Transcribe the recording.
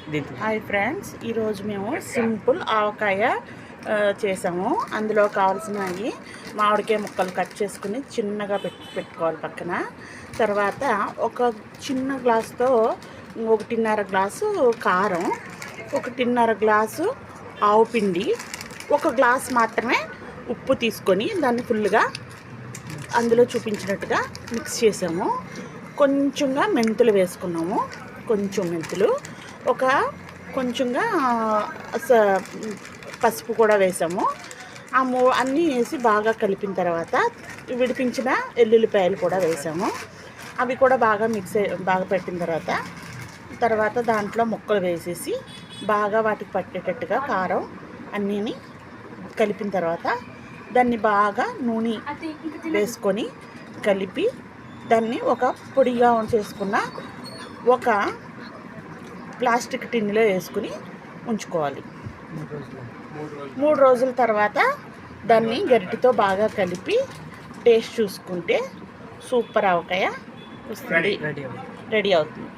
Hi friends, ఈరోజు మేము simple ఆవకాయ చేసాము. అందులో కావాల్సినవి మామిడికాయ ముక్కలు కట్ చేసుకుని చిన్నగా పెట్టుకోవాలి పక్కన. తర్వాత ఒక చిన్న గ్లాసుతో 1.5 గ్లాసు కారం, 1.5 గ్లాసు ఆవు పిండి, 1 గ్లాస్ మాత్రమే ఉప్పు తీసుకొని దాన్ని ఫుల్గా అందులో చూపించినట్టుగా మిక్స్ చేసాము. కొంచెంగా మెంతులు వేసుకున్నాము, కొంచెం మెంతులు, కొంచెంగా పసుపు కూడా వేసాము. అన్నీ వేసి బాగా కలిపిన తర్వాత విడిపించిన ఎల్లుల్లిపాయలు కూడా వేసాము. అవి కూడా బాగా బాగా పెట్టిన తర్వాత దాంట్లో ముక్కలు వేసేసి బాగా వాటికి పట్టేటట్టుగా కారం అన్నీని కలిపిన తర్వాత దాన్ని బాగా నూనె వేసుకొని కలిపి దాన్ని ఒక పొడిగా చేసుకున్న ఒక ప్లాస్టిక్ టిన్నులో వేసుకుని ఉంచుకోవాలి. 3 రోజుల తర్వాత దాన్ని గరిటెతో బాగా కలిపి టేస్ట్ చూసుకుంటే సూపర్ ఆవకాయ వస్తుంది, రెడీ అవుతుంది.